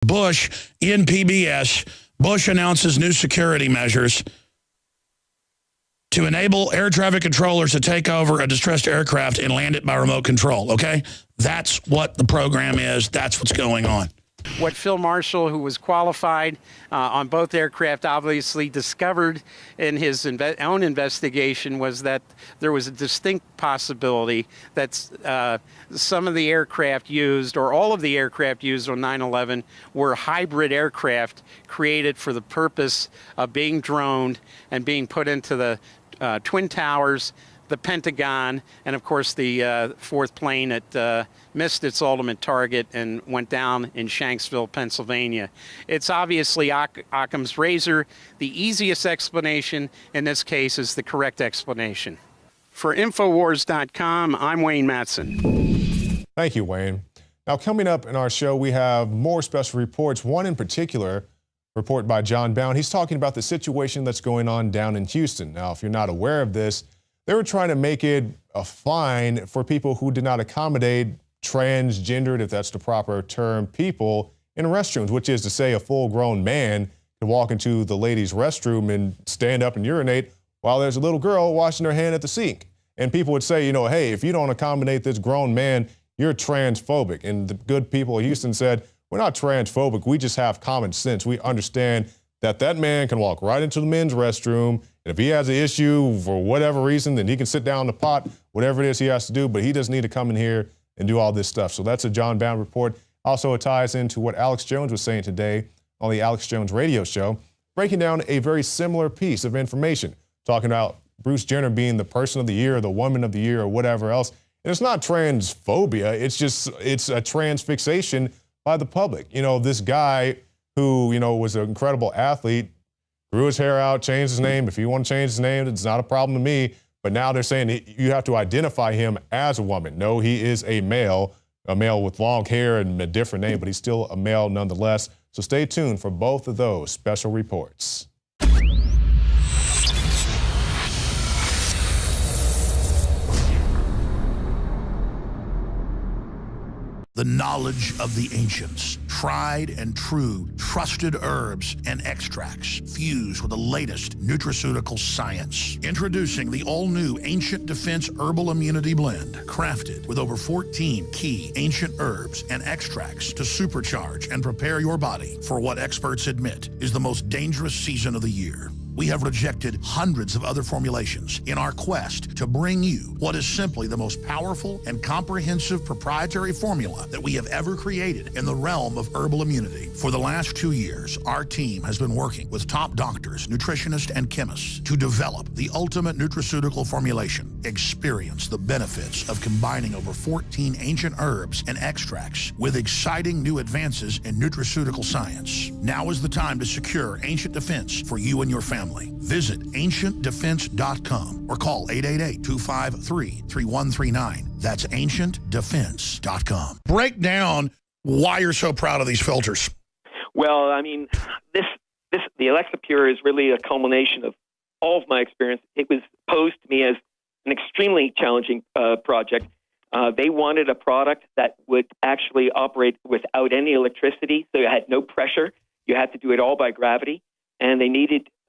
Bush in PBS. Bush announces new security measures to enable air traffic controllers to take over a distressed aircraft and land it by remote control, okay? That's what the program is. That's what's going on. What Phil Marshall, who was qualified on both aircraft, obviously discovered in his own investigation was that there was a distinct possibility that some of the aircraft used, or all of the aircraft used on 9/11, were hybrid aircraft created for the purpose of being droned and being put into the Twin Towers, the Pentagon, and of course the fourth plane that missed its ultimate target and went down in Shanksville, Pennsylvania. It's obviously Occam's razor. The easiest explanation in this case is the correct explanation. For INFOWARS.com, I'm Wayne Matson. Thank you, Wayne. Now, coming up in our show, we have more special reports. One in particular, report by John Bound. He's talking about the situation that's going on down in Houston. Now, if you're not aware of this, they were trying to make it a fine for people who did not accommodate transgendered, if that's the proper term, people in restrooms, which is to say a full-grown man can walk into the ladies' restroom and stand up and urinate while there's a little girl washing her hand at the sink. And people would say, you know, hey, if you don't accommodate this grown man, you're transphobic. And the good people of Houston said, we're not transphobic. We just have common sense. We understand that that man can walk right into the men's restroom, and if he has an issue for whatever reason, then he can sit down in the pot, whatever it is he has to do, but he doesn't need to come in here and do all this stuff. So that's a John Bound report. Also, it ties into what Alex Jones was saying today on the Alex Jones radio show, breaking down a very similar piece of information, talking about Bruce Jenner being the person of the year, or the woman of the year, or whatever else. And it's not transphobia. It's a transfixation by the public. You know, this guy who, you know, was an incredible athlete, grew his hair out, changed his name. If you want to change his name, it's not a problem to me. But now they're saying you have to identify him as a woman. No, he is a male with long hair and a different name, but he's still a male nonetheless. So stay tuned for both of those special reports. The knowledge of the ancients, tried and true, trusted herbs and extracts fused with the latest nutraceutical science. Introducing the all-new Ancient Defense Herbal Immunity Blend, crafted with over 14 key ancient herbs and extracts to supercharge and prepare your body for what experts admit is the most dangerous season of the year. We have rejected hundreds of other formulations in our quest to bring you what is simply the most powerful and comprehensive proprietary formula that we have ever created in the realm of herbal immunity. For the last 2 years, our team has been working with top doctors, nutritionists, and chemists to develop the ultimate nutraceutical formulation. Experience the benefits of combining over 14 ancient herbs and extracts with exciting new advances in nutraceutical science. Now is the time to secure Ancient Defense for you and your family. Visit ancientdefense.com or call 888-253-3139. That's ancientdefense.com. Break down why you're so proud of these filters. Well, I mean, the Alexa Pure is really a culmination of all of my experience. It was posed to me as an extremely challenging project. They wanted a product that would actually operate without any electricity, so you had no pressure. You had to do it all by gravity. And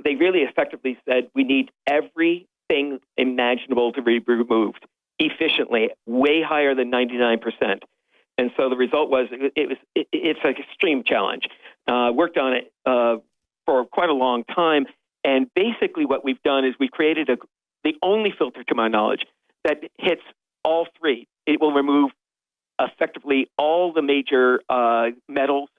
they really effectively said, we need everything imaginable to be removed efficiently, way higher than 99%. And so the result was, it's an extreme challenge. Worked on it for quite a long time. And basically what we've done is we've created the only filter, to my knowledge, that hits all three. It will remove effectively all the major metals,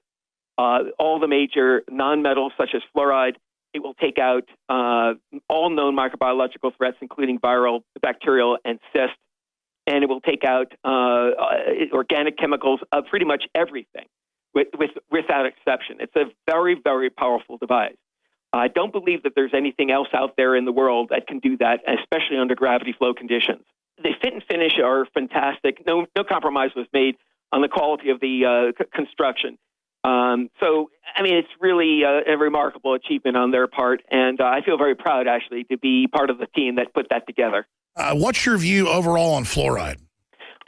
all the major non-metals such as fluoride. It will take out all known microbiological threats, including viral, bacterial, and cyst. And it will take out organic chemicals of pretty much everything without exception. It's a very, very powerful device. I don't believe that there's anything else out there in the world that can do that, especially under gravity flow conditions. The fit and finish are fantastic. No compromise was made on the quality of the construction. So, I mean, it's really a remarkable achievement on their part, and I feel very proud, actually, to be part of the team that put that together. What's your view overall on fluoride?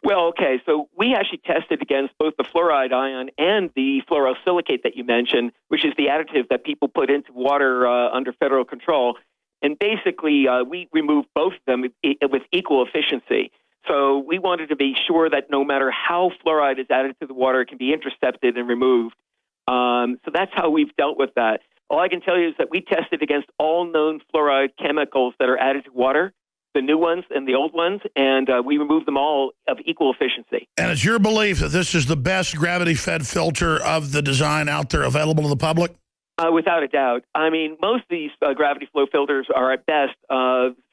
Well, okay, so we actually tested against both the fluoride ion and the fluorosilicate that you mentioned, which is the additive that people put into water under federal control. And basically, we removed both of them with equal efficiency. So we wanted to be sure that no matter how fluoride is added to the water, it can be intercepted and removed. So that's how we've dealt with that. All I can tell you is that we tested against all known fluoride chemicals that are added to water, the new ones and the old ones, and we removed them all of equal efficiency. And it's your belief that this is the best gravity-fed filter of the design out there available to the public? Without a doubt. I mean, most of these gravity flow filters are at best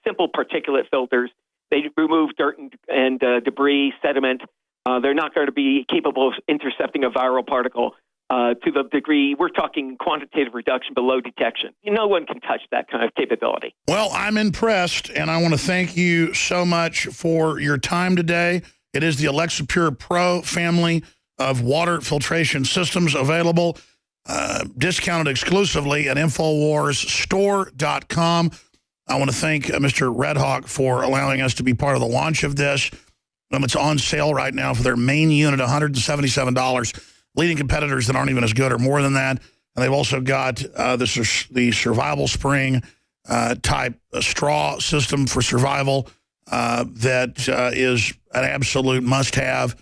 simple particulate filters. They remove dirt and debris, sediment. They're not going to be capable of intercepting a viral particle to the degree we're talking quantitative reduction below detection. No one can touch that kind of capability. Well, I'm impressed, and I want to thank you so much for your time today. It is the Alexa Pure Pro family of water filtration systems available, discounted exclusively at InfoWarsStore.com. I want to thank Mr. Redhawk for allowing us to be part of the launch of this. It's on sale right now for their main unit, $177. Leading competitors that aren't even as good are more than that. And they've also got the survival spring type straw system for survival that is an absolute must-have.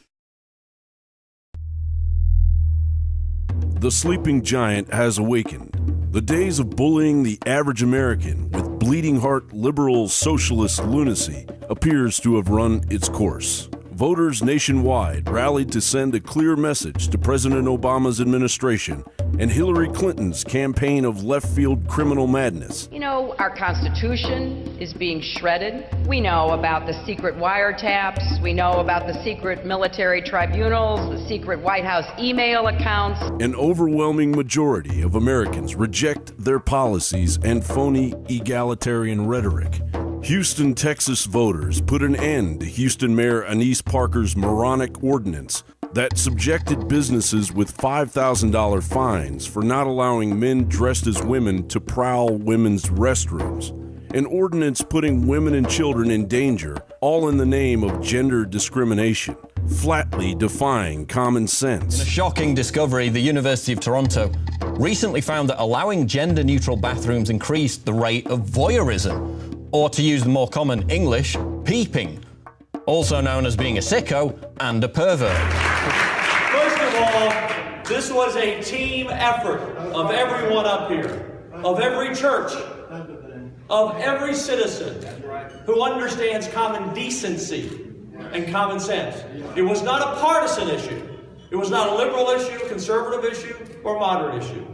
The sleeping giant has awakened. The days of bullying the average American with bleeding heart liberal socialist lunacy appears to have run its course. Voters nationwide rallied to send a clear message to President Obama's administration and Hillary Clinton's campaign of left-field criminal madness. You know, our Constitution is being shredded. We know about the secret wiretaps. We know about the secret military tribunals, the secret White House email accounts. An overwhelming majority of Americans reject their policies and phony egalitarian rhetoric. Houston, Texas voters put an end to Houston Mayor Anise Parker's moronic ordinance that subjected businesses with $5,000 fines for not allowing men dressed as women to prowl women's restrooms. An ordinance putting women and children in danger, all in the name of gender discrimination, flatly defying common sense. In a shocking discovery, the University of Toronto recently found that allowing gender-neutral bathrooms increased the rate of voyeurism, or to use the more common English, peeping, also known as being a sicko and a pervert. First of all, this was a team effort of everyone up here, of every church, of every citizen who understands common decency and common sense. It was not a partisan issue. It was not a liberal issue, conservative issue, or moderate issue.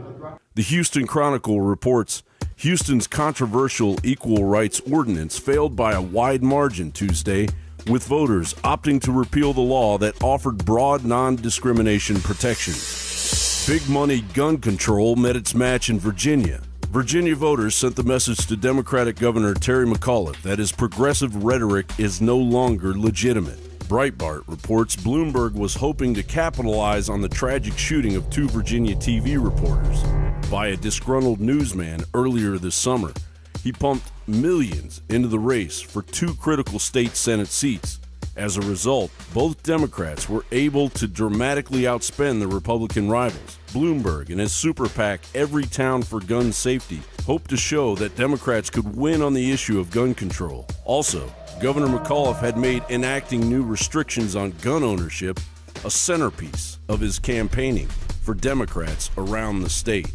The Houston Chronicle reports Houston's controversial equal rights ordinance failed by a wide margin Tuesday, with voters opting to repeal the law that offered broad non-discrimination protections. Big money gun control met its match in Virginia. Virginia voters sent the message to Democratic Governor Terry McAuliffe that his progressive rhetoric is no longer legitimate. Breitbart reports Bloomberg was hoping to capitalize on the tragic shooting of two Virginia TV reporters by a disgruntled newsman earlier this summer. He pumped millions into the race for two critical state Senate seats. As a result, both Democrats were able to dramatically outspend their Republican rivals. Bloomberg and his super PAC, Every Town for Gun Safety, hoped to show that Democrats could win on the issue of gun control. Also, Governor McAuliffe had made enacting new restrictions on gun ownership a centerpiece of his campaigning for Democrats around the state.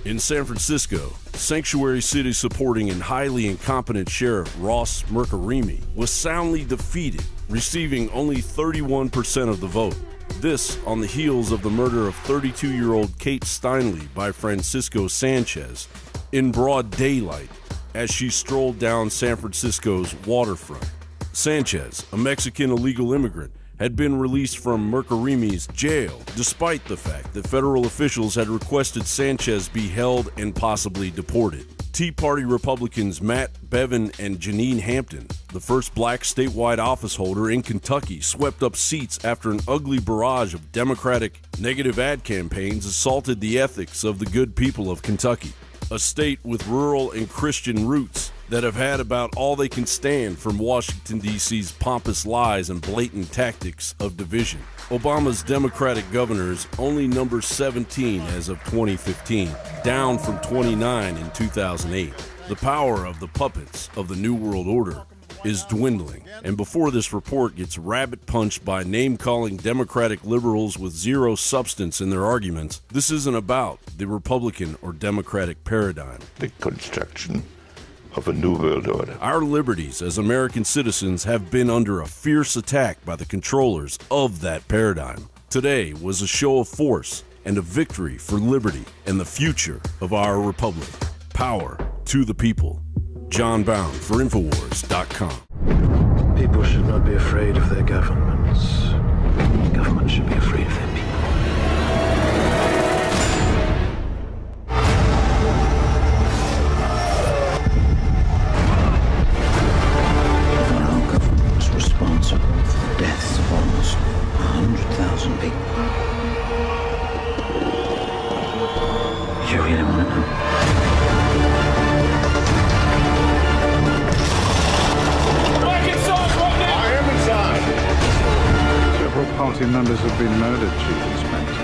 In San Francisco, sanctuary city supporting and highly incompetent Sheriff Ross Mercarimi was soundly defeated, receiving only 31% of the vote. This on the heels of the murder of 32-year-old Kate Steinle by Francisco Sanchez in broad daylight as she strolled down San Francisco's waterfront. Sanchez, a Mexican illegal immigrant, had been released from Mercarimi's jail, despite the fact that federal officials had requested Sanchez be held and possibly deported. Tea Party Republicans Matt Bevin and Janine Hampton, the first black statewide office holder in Kentucky, swept up seats after an ugly barrage of Democratic negative ad campaigns assaulted the ethics of the good people of Kentucky. A state with rural and Christian roots, that have had about all they can stand from Washington, D.C.'s pompous lies and blatant tactics of division. Obama's Democratic governors only number 17 as of 2015, down from 29 in 2008. The power of the puppets of the New World Order is dwindling, and before this report gets rabbit-punched by name-calling Democratic liberals with zero substance in their arguments, this isn't about the Republican or Democratic paradigm. The construction of a new world order. Our liberties as American citizens have been under a fierce attack by the controllers of that paradigm. Today was a show of force and a victory for liberty and the future of our republic. Power to the people. John Bound for INFOWARS.com. People should not be afraid of their governments. Governments should be afraid of their people. Our government was responsible for the deaths of almost 100,000 people. Do you really want to know? Several party members have been murdered, Chief Inspector.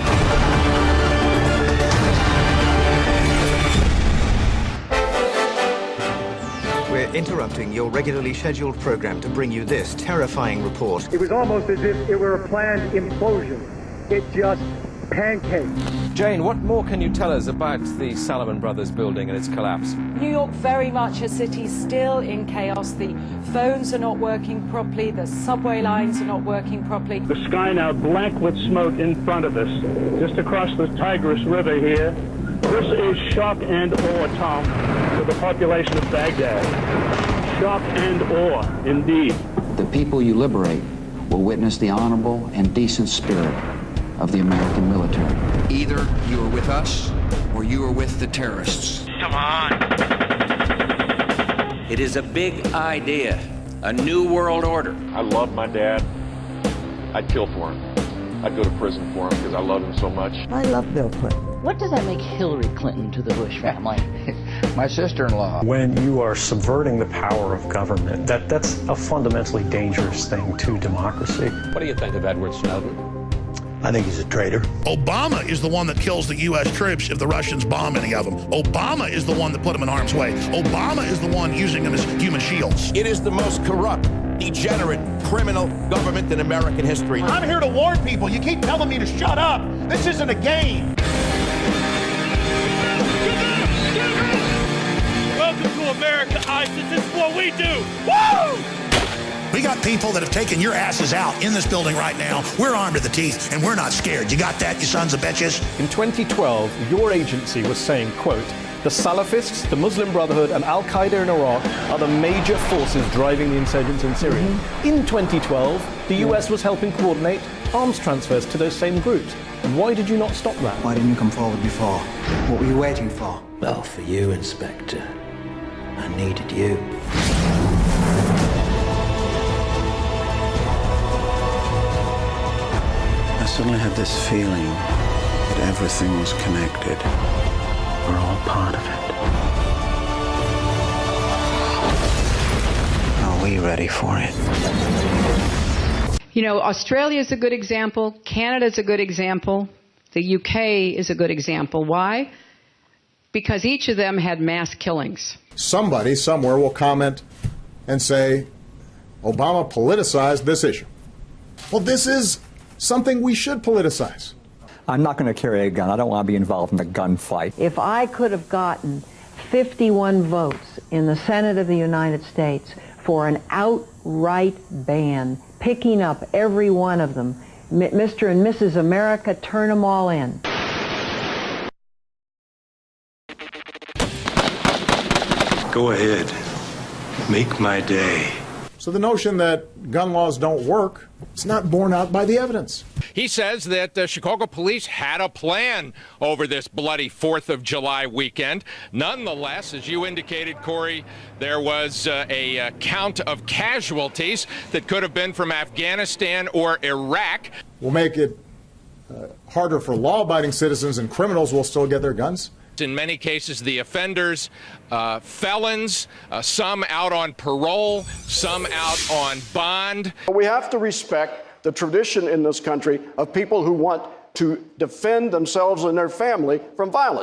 We're interrupting your regularly scheduled program to bring you this terrifying report. It was almost as if it were a planned implosion. It just pancaked. Jane, what more can you tell us about the Salomon Brothers building and its collapse? New York, very much a city still in chaos. The phones are not working properly. The subway lines are not working properly. The sky now black with smoke in front of us, just across the Tigris River here. This is shock and awe, Tom, to the population of Baghdad. Shock and awe, indeed. The people you liberate will witness the honorable and decent spirit of the American military. Either you are with us or you are with the terrorists. Come on. It is a big idea, a new world order. I love my dad. I'd kill for him. I'd go to prison for him because I love him so much. I love Bill Clinton. What does that make Hillary Clinton to the Bush family? My sister-in-law. When you are subverting the power of government, that's a fundamentally dangerous thing to democracy. What do you think of Edward Snowden? I think he's a traitor. Obama is the one that kills the U.S. troops if the Russians bomb any of them. Obama is the one that put them in harm's way. Obama is the one using them as human shields. It is the most corrupt, degenerate, criminal government in American history. I'm here to warn people. You keep telling me to shut up. This isn't a game. Welcome to America, ISIS. This is what we do. Woo! We got people that have taken your asses out in this building right now. We're armed to the teeth, and we're not scared. You got that, you sons of bitches? In 2012, your agency was saying, quote, the Salafists, the Muslim Brotherhood, and Al-Qaeda in Iraq are the major forces driving the insurgents in Syria. In 2012, the US was helping coordinate arms transfers to those same groups. Why did you not stop that? Why didn't you come forward before? What were you waiting for? Well, for you, Inspector. I needed you. I suddenly had this feeling that everything was connected. We're all part of it. Are we ready for it? You know, Australia is a good example. Canada is a good example. The UK is a good example. Why? Because each of them had mass killings. Somebody somewhere will comment and say, Obama politicized this issue. Well, this is something we should politicize. I'm not going to carry a gun. I don't want to be involved in a gunfight. If I could have gotten 51 votes in the Senate of the United States for an outright ban, picking up every one of them, Mr. and Mrs. America, turn them all in. Go ahead. Make my day. So the notion that gun laws don't work, it's not borne out by the evidence. He says that Chicago police had a plan over this bloody 4th of July weekend. Nonetheless, as you indicated, Corey, there was a count of casualties that could have been from Afghanistan or Iraq. We'll make it harder for law-abiding citizens, and criminals will still get their guns. In many cases, the offenders, felons, some out on parole, some out on bond. We have to respect the tradition in this country of people who want to defend themselves and their family from violence.